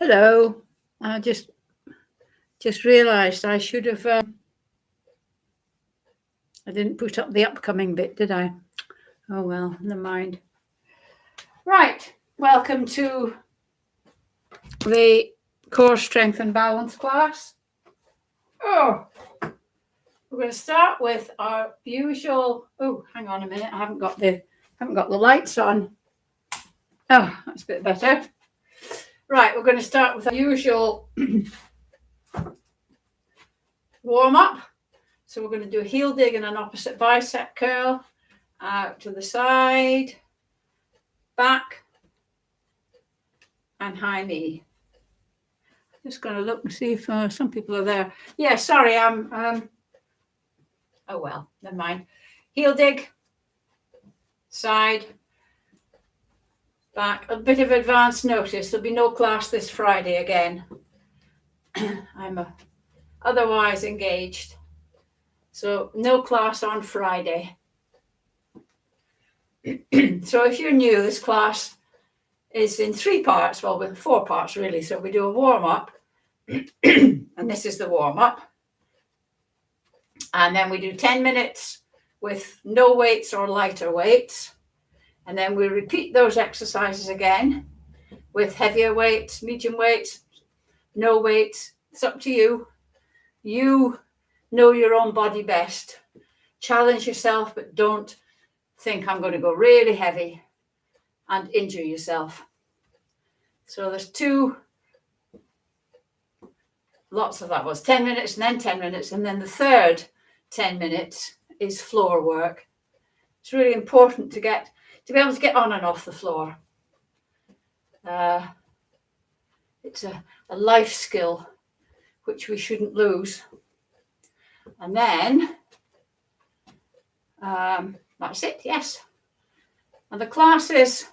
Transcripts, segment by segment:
Hello. I just realised I should have. I didn't put up the upcoming bit, did I? Oh well, never mind. Right. Welcome to the core strength and balance class. Oh, we're going to start with our usual. Oh, hang on a minute. I haven't got the lights on. Oh, that's a bit better. Right, we're going to start with our usual warm up. So we're going to do a heel dig and an opposite bicep curl, out to the side, back, and high knee. Just going to look and see if some people are there. Yeah, sorry, I'm. Oh well, never mind. Heel dig, side, back. A bit of advance notice. There'll be no class this Friday again. I'm otherwise engaged. So no class on Friday. So if you're new, this class is in 3 parts, well, with 4 parts really. So we do a warm-up, and this is the warm-up. And then we do 10 minutes with no weights or lighter weights. And then we repeat those exercises again with heavier weights, medium weights, no weights. It's up to you. You know your own body best. Challenge yourself, but don't think I'm going to go really heavy and injure yourself. So there's 2 lots of that was 10 minutes and then 10 minutes. And then the third 10 minutes is floor work. It's really important to be able to get on and off the floor. It's a life skill which we shouldn't lose. And then that's it, yes. And the classes,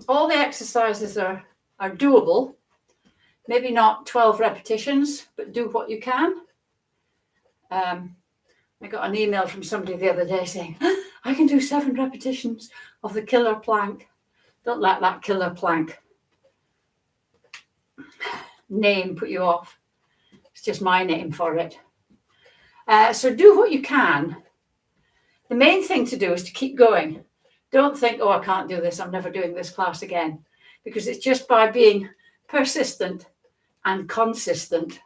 all the exercises are doable. Maybe not 12 repetitions, but do what you can. I got an email from somebody the other day saying, I can do 7 repetitions of the killer plank. Don't let that killer plank name put you off. It's just my name for it. So do what you can. The main thing to do is to keep going. Don't think, oh, I can't do this. I'm never doing this class again. Because it's just by being persistent and consistent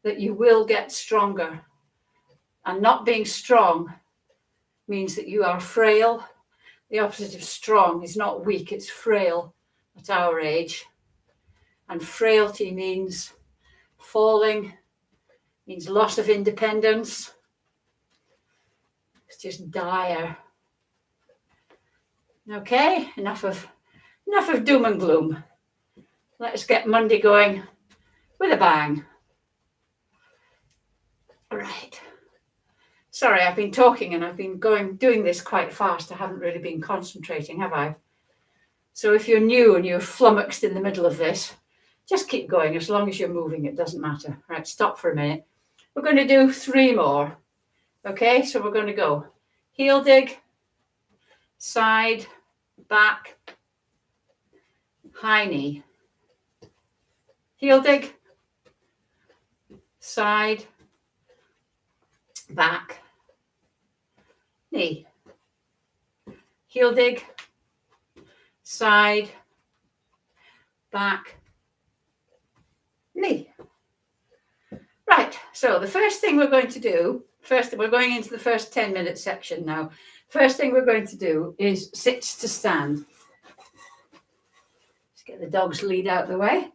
that you will get stronger. And not being strong means that you are frail. The opposite of strong is not weak, it's frail at our age. And frailty means falling, means loss of independence. It's just dire. Okay, enough of doom and gloom. Let's get Monday going with a bang. Right. Sorry, I've been talking and I've been doing this quite fast. I haven't really been concentrating, have I? So if you're new and you're flummoxed in the middle of this, just keep going. As long as you're moving, it doesn't matter. Right, stop for a minute. We're going to do 3 more. Okay, so we're going to go heel dig, side, back, high knee. Heel dig, side, back, knee. Heel dig, side, back, knee. Right, so the first thing we're going to do, we're going into the first 10-minute section now. First thing we're going to do is sits to stand. Let's get the dog's lead out of the way.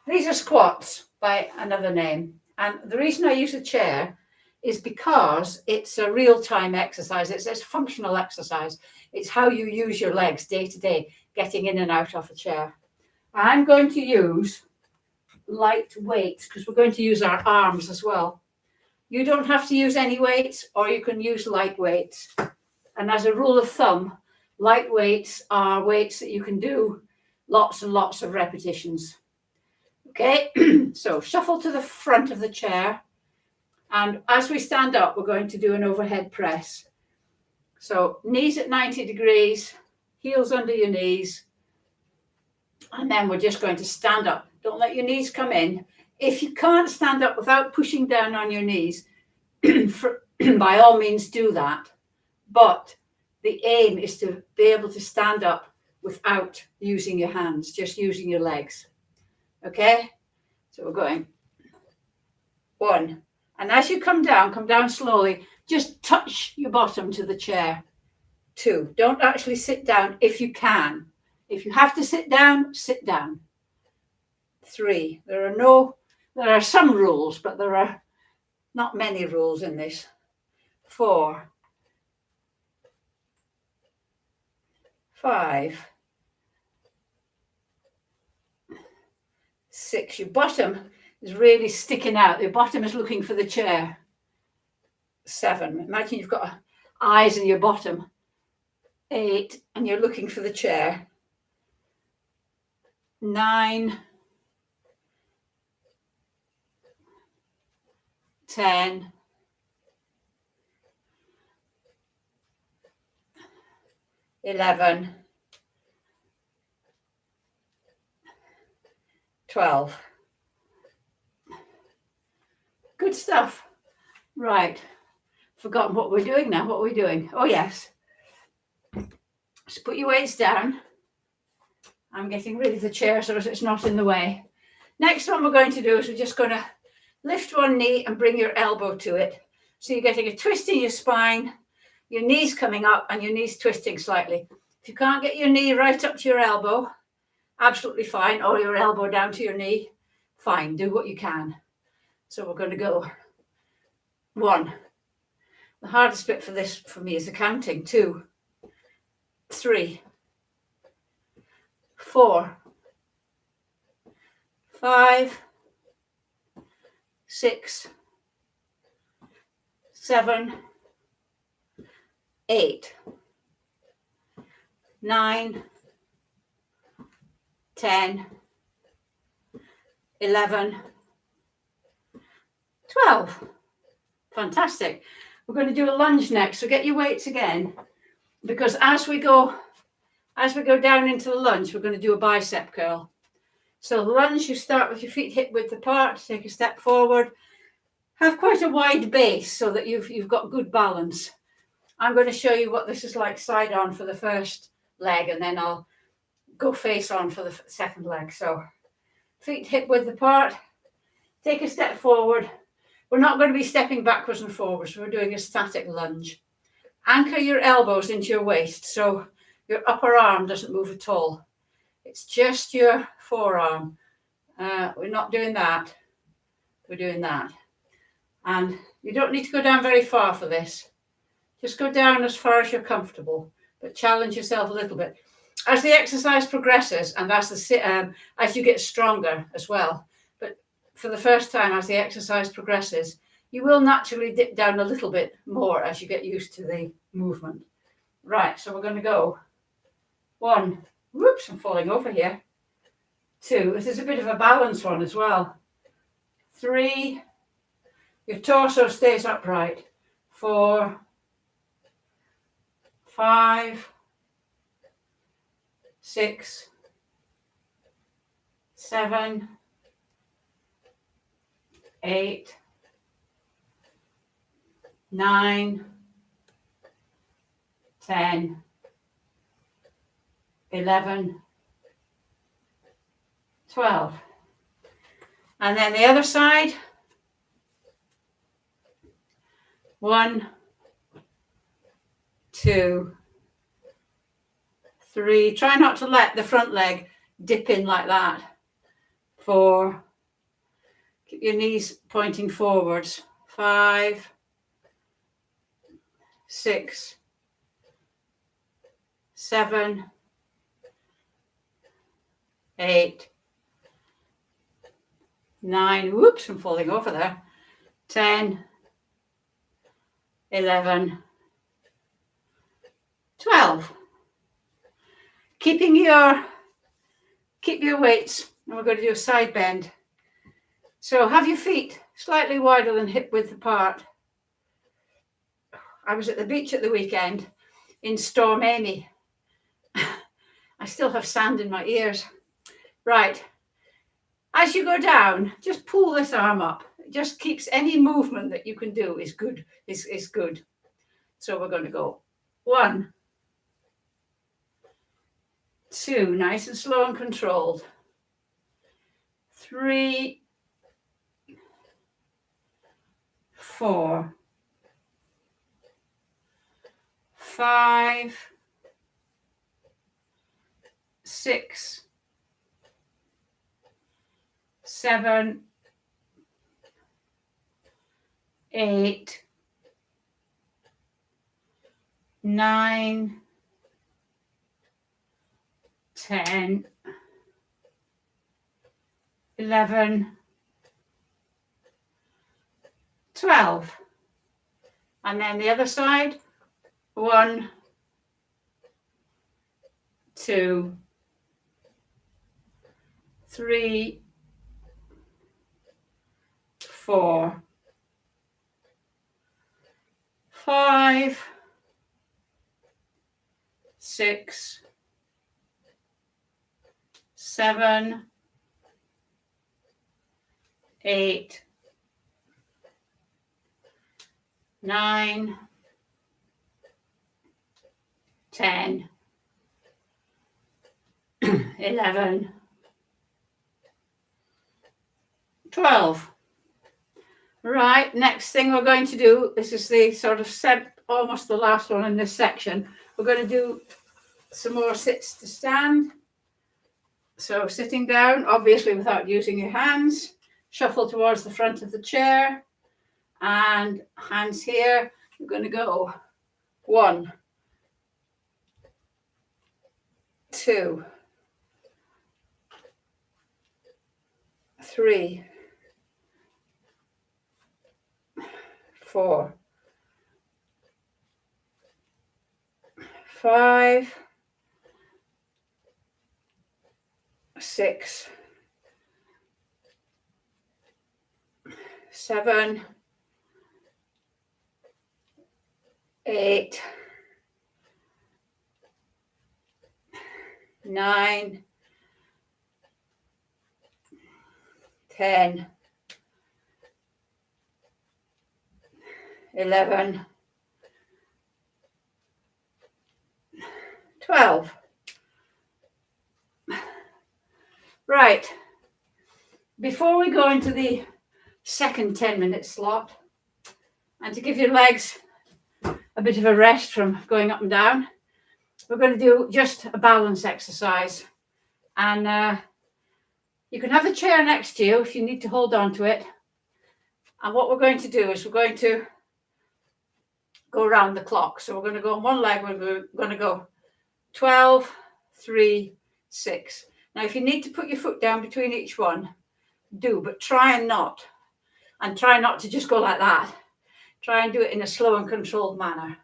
These are squats by another name. And the reason I use a chair is because it's a real-time exercise. It's a functional exercise. It's how you use your legs day to day, getting in and out of a chair. I'm going to use light weights because we're going to use our arms as well. You don't have to use any weights, or you can use light weights. And as a rule of thumb, light weights are weights that you can do lots and lots of repetitions. Okay, so shuffle to the front of the chair. And as we stand up, we're going to do an overhead press. So knees at 90 degrees, heels under your knees. And then we're just going to stand up. Don't let your knees come in. If you can't stand up without pushing down on your knees, by all means do that. But the aim is to be able to stand up without using your hands, just using your legs. Okay? So we're going 1. And as you come down slowly. Just touch your bottom to the chair. 2. Don't actually sit down if you can. If you have to sit down, sit down. 3. There are some rules, but there are not many rules in this. 4. 5. 6. Your bottom is really sticking out. Your bottom is looking for the chair. 7. Imagine you've got eyes in your bottom. 8. And you're looking for the chair. 9. 10. 11. 12. Good stuff. Right. Forgotten what we're doing now. What are we doing? Oh, yes. Just put your weights down. I'm getting rid of the chair so that it's not in the way. Next one we're going to do is we're just going to lift one knee and bring your elbow to it. So you're getting a twist in your spine, your knees coming up and your knees twisting slightly. If you can't get your knee right up to your elbow, absolutely fine, or your elbow down to your knee, fine, do what you can. So we're going to go 1. The hardest bit for me is the counting. 2, 3, 4, 5, 6, 7, 8, 9, 10, 11, 12. Fantastic. We're going to do a lunge next. So get your weights again, because as we go down into the lunge, we're going to do a bicep curl. So lunge, you start with your feet hip width apart, take a step forward, have quite a wide base so that you've got good balance. I'm going to show you what this is like side on for the first leg, and then I'll go face on for the second leg. So feet hip width apart, take a step forward. We're not going to be stepping backwards and forwards. We're doing a static lunge. Anchor your elbows into your waist so your upper arm doesn't move at all. It's just your forearm. We're not doing that. We're doing that. And you don't need to go down very far for this. Just go down as far as you're comfortable, but challenge yourself a little bit. As the exercise progresses, and as you get stronger as well, but for the first time, as the exercise progresses, you will naturally dip down a little bit more as you get used to the movement. Right, so we're going to go 1. Whoops, I'm falling over here. 2. This is a bit of a balance one as well. 3. Your torso stays upright. 4. 5. 6. 7. 8. 9. 10. 11. 12. And then the other side. 1, 2, 3. Try not to let the front leg dip in like that. 4. Keep your knees pointing forwards. 5, 6, 7, 8, 9. Whoops, I'm falling over there. 10, 11, 12. Keep your weights, and we're going to do a side bend. So have your feet slightly wider than hip width apart. I was at the beach at the weekend in Storm Amy, I still have sand in my ears. Right. As you go down, just pull this arm up. It just keeps any movement that you can do is good. Is good. So we're going to go 1, 2, nice and slow and controlled. 3, 4, 5, 6, 7, 8, 9, 10, 11, 12. And then the other side, 1, 2, 3, 4, 5, 6, 7, 8, 9, 10, 11, 12. Right, next thing we're going to do, this is the sort of almost the last one in this section. We're going to do some more sits to stand. So sitting down, obviously without using your hands, shuffle towards the front of the chair and hands here. We're going to go 1, 2, 3, 4, 5, 6, 7, 8, 9, 10, 11, 12. Right. Before we go into the second 10-minute slot, and to give your legs a bit of a rest from going up and down, we're going to do just a balance exercise. And you can have the chair next to you if you need to hold on to it. And what we're going to do is we're going to go around the clock. So we're going to go on one leg, we're going to go 12, 3, 6. Now, if you need to put your foot down between each one, do, but try and not. And try not to just go like that. Try and do it in a slow and controlled manner.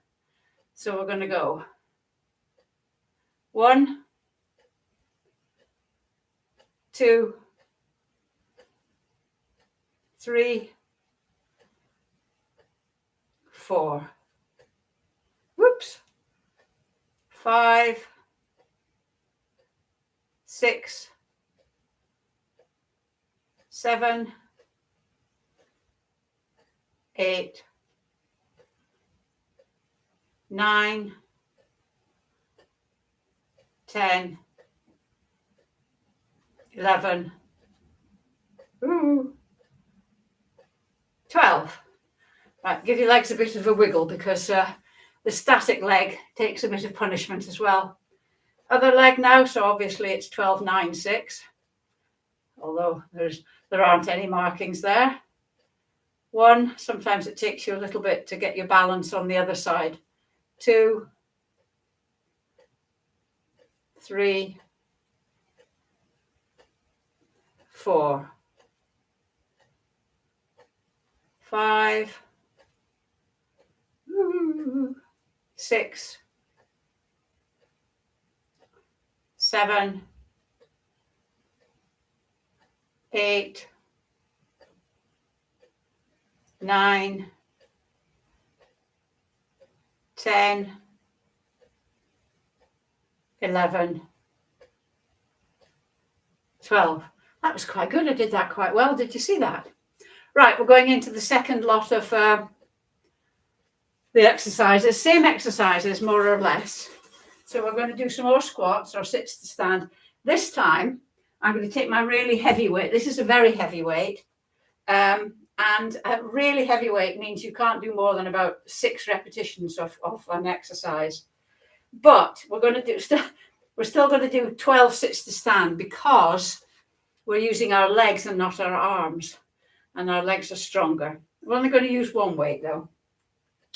So we're going to go 1, 2, 3, 4. Whoops. 5, 6, 7, 8, 9, 10, 11, 12. Right, give your legs a bit of a wiggle because the static leg takes a bit of punishment as well. Other leg now, so obviously it's 12, 9, 6. Although there aren't any markings there. 1, sometimes it takes you a little bit to get your balance on the other side. 2, 3, 4, 5, 6, 7, 8, 9, 10, 11, 12. That was quite good. I did that quite well. Did you see that? Right, we're going into the second lot of the exercises. Same exercises, more or less. So we're going to do some more squats or sits to stand. This time, I'm going to take my really heavy weight. This is a very heavy weight. And a really heavy weight means you can't do more than about 6 repetitions of an exercise. But we're still going to do 12 sits to stand because we're using our legs and not our arms. And our legs are stronger. We're only going to use one weight though.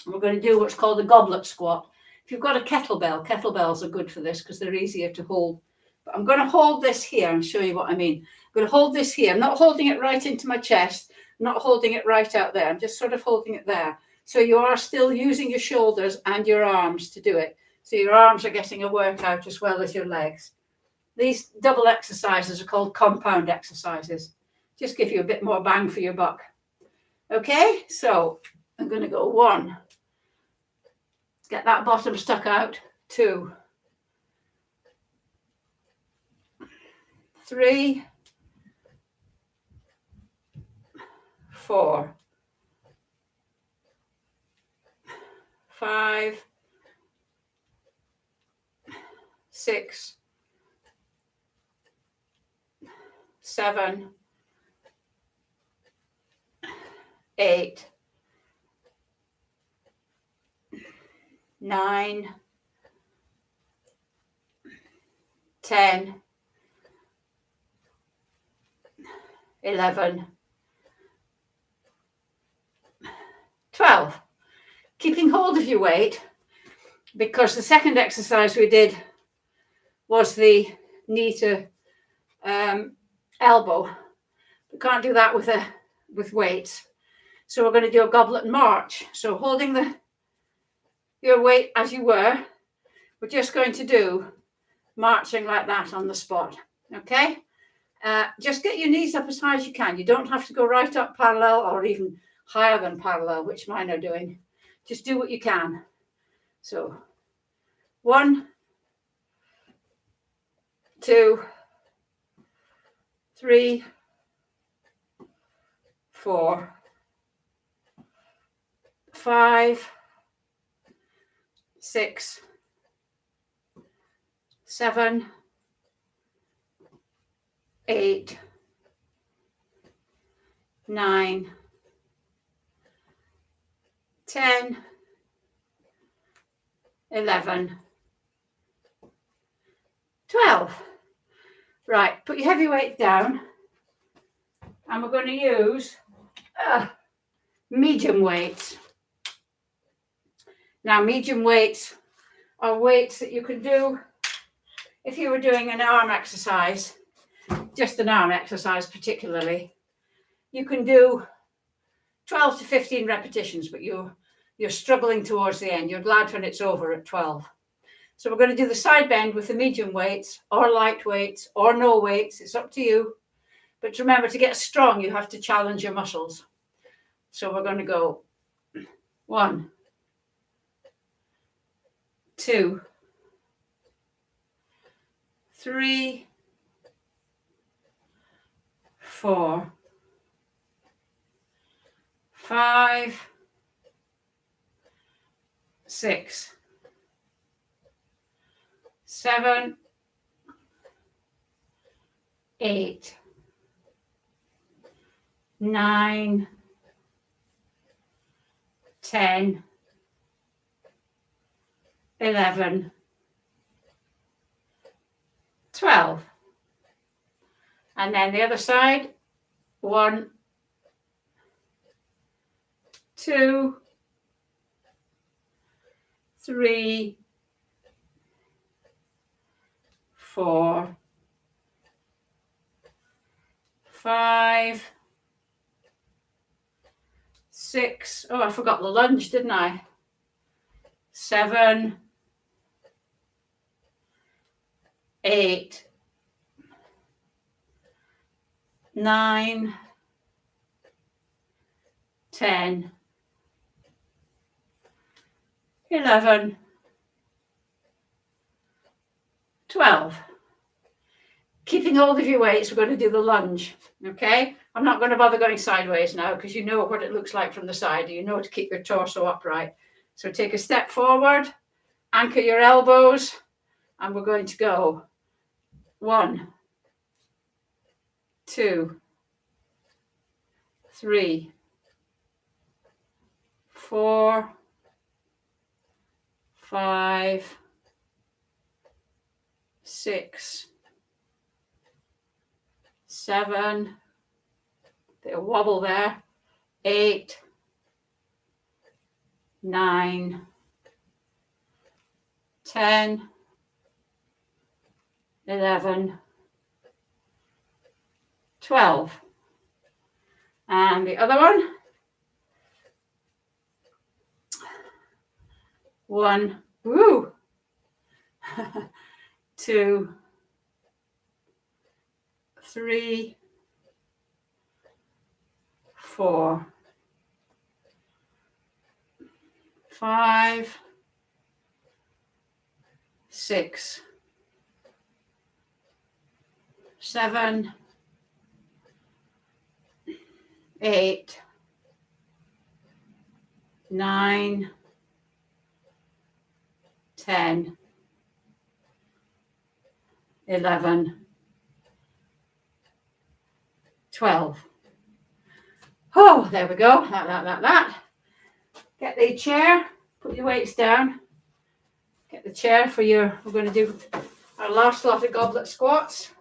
We're going to do what's called a goblet squat. If you've got a kettlebell, kettlebells are good for this because they're easier to hold. But I'm going to hold this here and show you what I mean. I'm going to hold this here. I'm not holding it right into my chest, not holding it right out there. I'm just sort of holding it there. So you are still using your shoulders and your arms to do it. So your arms are getting a workout as well as your legs. These double exercises are called compound exercises. Just give you a bit more bang for your buck. Okay, so I'm going to go 1. Get that bottom stuck out. 2, 3, 4, 5, 6, 7, 8, 9, 10, 11, 12. Keeping hold of your weight, because the second exercise we did was the knee to elbow. We can't do that with weights. So we're going to do a goblet march. So holding your weight as you were, we're just going to do marching like that on the spot. Okay? Just get your knees up as high as you can. You don't have to go right up parallel or even higher than parallel, which mine are doing. Just do what you can. So 1, 2, 3, 4, 5, 6, 7, 8, 9, 10, 11, 12. Right, put your heavy weight down, and we're going to use medium weights. Now, medium weights are weights that you can do if you were doing an arm exercise, just an arm exercise particularly. You can do 12 to 15 repetitions, but you're struggling towards the end. You're glad when it's over at 12. So we're going to do the side bend with the medium weights or light weights or no weights. It's up to you. But remember, to get strong, you have to challenge your muscles. So we're going to go 1, 2, 3, 4, 5, 6, 7, 8, 9, 10, 11, 12. And then the other side, 1, 2, 3, 4, 5, 6. Oh, I forgot the lunge, didn't I? 7, 8, 9, 10, 11, 12. Keeping hold of your weights, we're going to do the lunge, okay? I'm not going to bother going sideways now because you know what it looks like from the side. You know to keep your torso upright. So take a step forward, anchor your elbows, and we're going to go 1, 2, 3, 4, 5, 6, 7, bit of wobble there, 8, 9, 10, 11, 12. And the other one. 1, woo, 2, 3, 4, 5, 6, 7, 8, 9, 10, 11, 12. Oh, there we go. That. Get the chair. Put your weights down. Get the chair for your, we're going to do our last lot of goblet squats.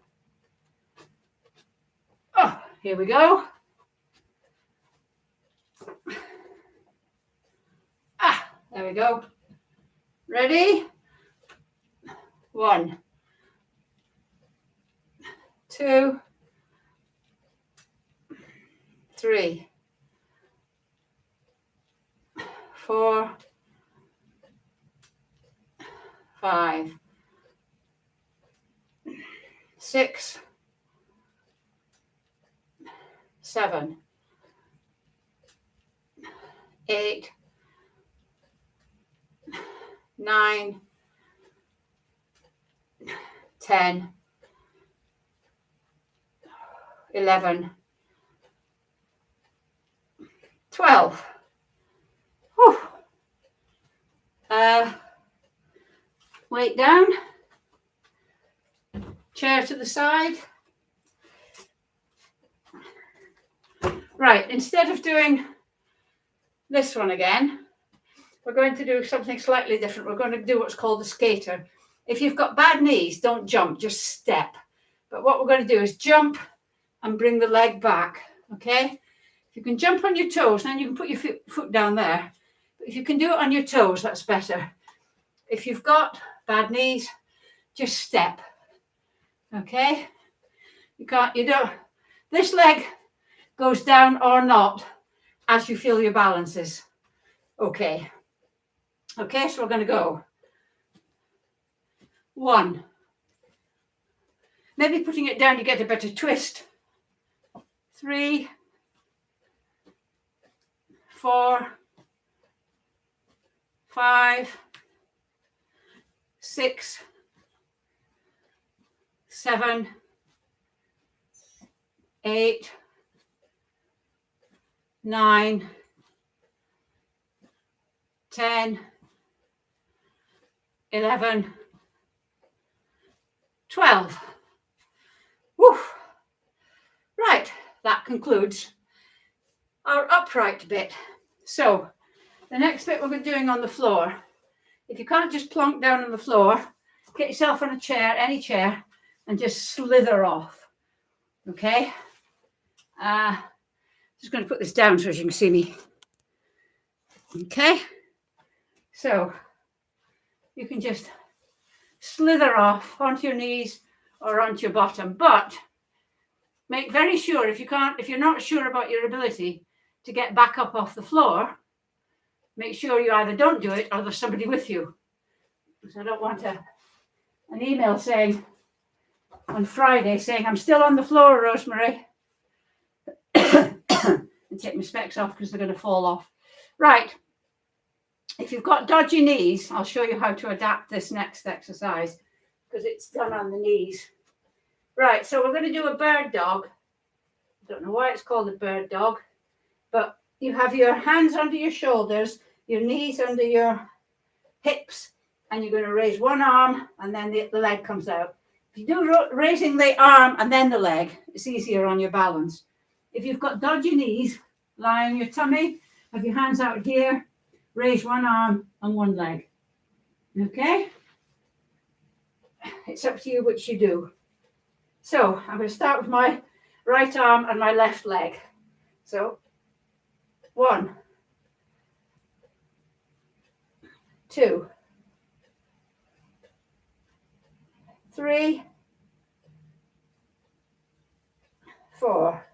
Oh, here we go. There we go. Ready? 1, 2, 3, 4, 5, 6, 7, 8, 9, 10, 11, 12. Whew. Weight down. Chair to the side. Right, instead of doing this one again, we're going to do something slightly different. We're going to do what's called a skater. If you've got bad knees, don't jump, just step. But what we're going to do is jump and bring the leg back, okay? If you can jump on your toes, then you can put your foot down there. But if you can do it on your toes, that's better. If you've got bad knees, just step, okay? This leg goes down or not as you feel your balance is. Okay. Okay, so we're going to go 1. Maybe putting it down, you get a better twist. 3, 4, 5, 6, 7, 8, 9, 10, 11, 12. Woo. Right, that concludes our upright bit. So the next bit we're doing on the floor. If you can't just plonk down on the floor, get yourself on a chair, any chair, and just slither off. Okay? Just going to put this down so you can see me. Okay? So you can just slither off onto your knees or onto your bottom, but make very sure if you're not sure about your ability to get back up off the floor, make sure you either don't do it or there's somebody with you. Because I don't want an email saying on Friday saying, I'm still on the floor, Rosemary. And take my specs off because they're going to fall off. Right. If you've got dodgy knees, I'll show you how to adapt this next exercise because it's done on the knees. Right, so we're going to do a bird dog. I don't know why it's called a bird dog, but you have your hands under your shoulders, your knees under your hips, and you're going to raise one arm and then the leg comes out. If you do raising the arm and then the leg, it's easier on your balance. If you've got dodgy knees, lie on your tummy, have your hands out here, raise one arm and one leg. Okay? It's up to you which you do. So I'm going to start with my right arm and my left leg. So 1, 2, 3, 4,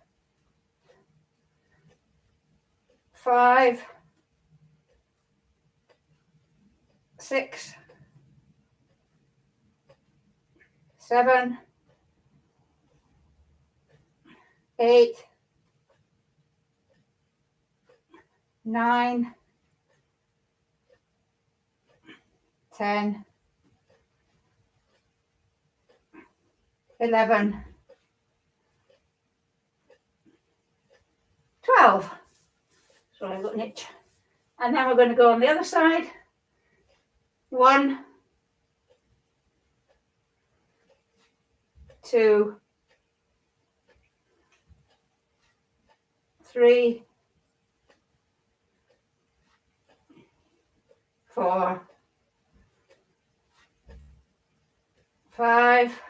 5, 6, 7, 8, 9, 10, 11, 12. Sorry, I've got an itch. And then we're going to go on the other side. 1, 2, 3, 4, 5,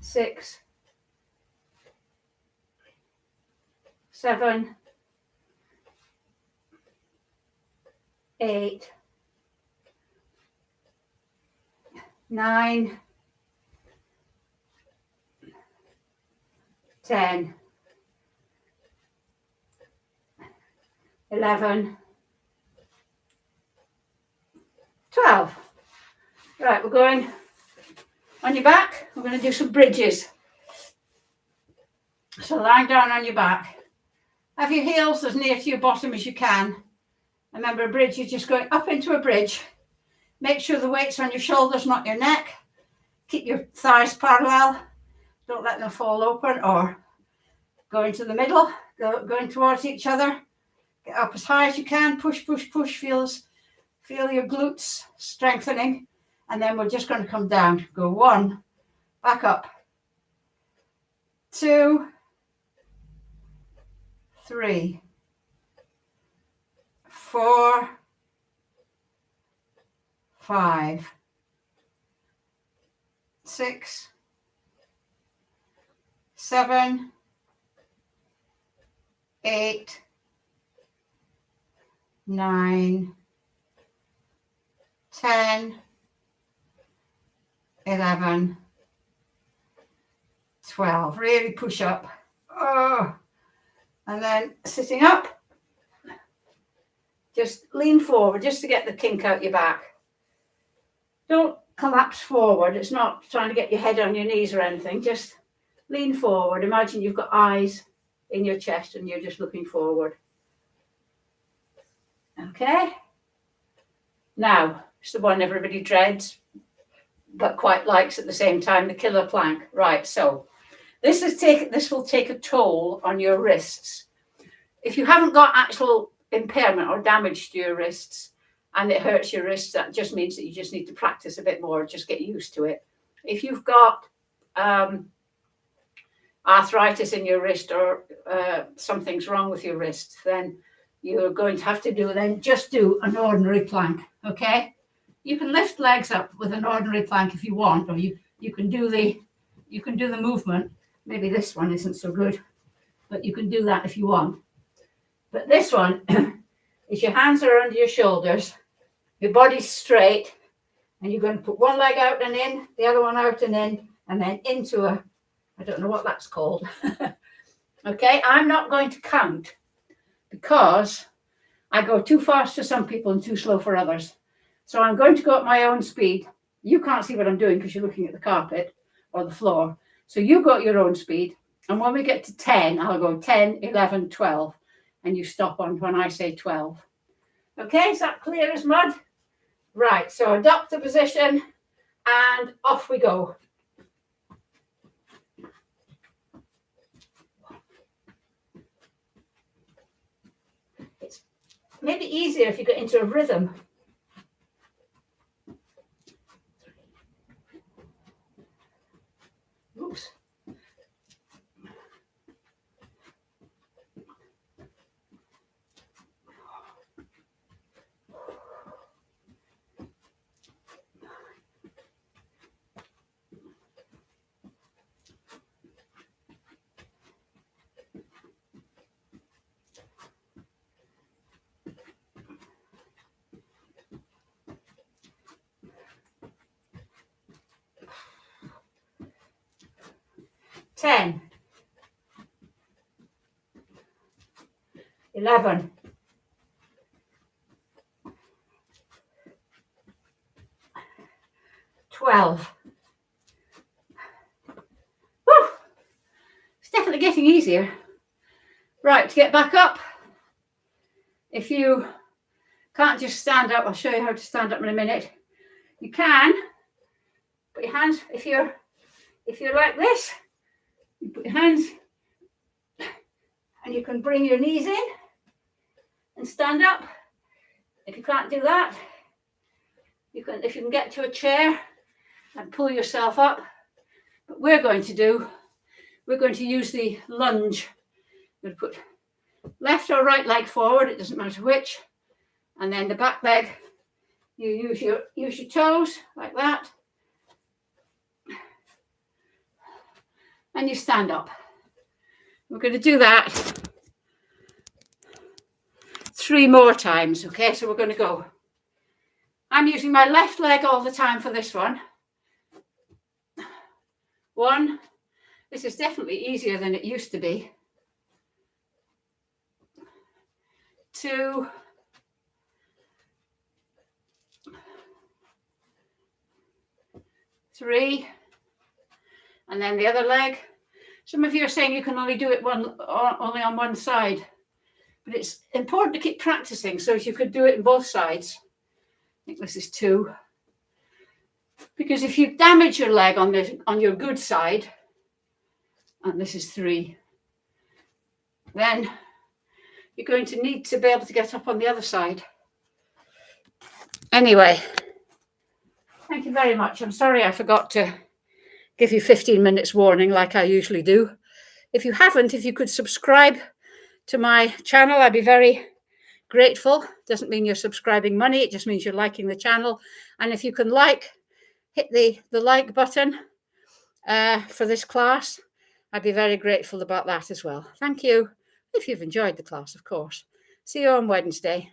6, 7, 8, 9, 10, 11, 12. Right, we're going on your back. We're going to do some bridges. So lying down on your back. Have your heels as near to your bottom as you can. Remember, a bridge, you're just going up into a bridge. Make sure the weight's on your shoulders, not your neck. Keep your thighs parallel. Don't let them fall open or go into the middle, going towards each other. Get up as high as you can. Push, push, push. Feel your glutes strengthening. And then we're just going to come down. Go 1, back up. 2, 3, 4, 5, 6, 7, 8, 9, 10, 11, 12. Really push up. Oh. And then sitting up, just lean forward just to get the kink out your back. Don't collapse forward. It's not trying to get your head on your knees or anything. Just lean forward. Imagine you've got eyes in your chest and you're just looking forward. Okay. Now, it's the one everybody dreads, but quite likes at the same time, the killer plank. Right, so this will take a toll on your wrists. If you haven't got actual impairment or damage to your wrists and it hurts your wrists, that just means that you just need to practice a bit more, just get used to it. If you've got arthritis in your wrist or something's wrong with your wrist, then you're going to have to just do an ordinary plank, okay? You can lift legs up with an ordinary plank if you want, or you can do the movement. Maybe this one isn't so good, but you can do that if you want. But this one is your hands are under your shoulders, your body's straight, and you're going to put one leg out and in, the other one out and in, and then into I don't know what that's called. Okay, I'm not going to count because I go too fast for some people and too slow for others. So I'm going to go at my own speed. You can't see what I'm doing because you're looking at the carpet or the floor. So you go at your own speed. And when we get to 10, I'll go 10, 11, 12. And you stop on when I say 12. Okay, is that clear as mud? Right, so adopt the position and off we go. It's maybe easier if you get into a rhythm. Oops. Ten. 11. 12. Woo! It's definitely getting easier. Right, to get back up, if you can't just stand up, I'll show you how to stand up in a minute. You can put your hands, if you're like this, you put your hands and you can bring your knees in and stand up. If you can't do that, you can, if you can get to a chair and pull yourself up. But we're going to use the lunge. We're going to put left or right leg forward, it doesn't matter which, and then the back leg, you use your toes like that, and you stand up. We're going to do that 3 more times, okay? So we're going to go. I'm using my left leg all the time for this one. 1. This is definitely easier than it used to be. 2. 3. And then the other leg. Some of you are saying you can only do it only on one side, but it's important to keep practicing so you could do it in both sides. I think this is 2. Because if you damage your leg on your good side, and this is 3, then you're going to need to be able to get up on the other side. Anyway, thank you very much. I'm sorry I forgot to give you 15 minutes warning like I usually do. If you haven't, if you could subscribe to my channel, I'd be very grateful. Doesn't mean you're subscribing money, it just means you're liking the channel. And if you can hit the like button for this class, I'd be very grateful about that as well. Thank you. If you've enjoyed the class, of course. See you on Wednesday.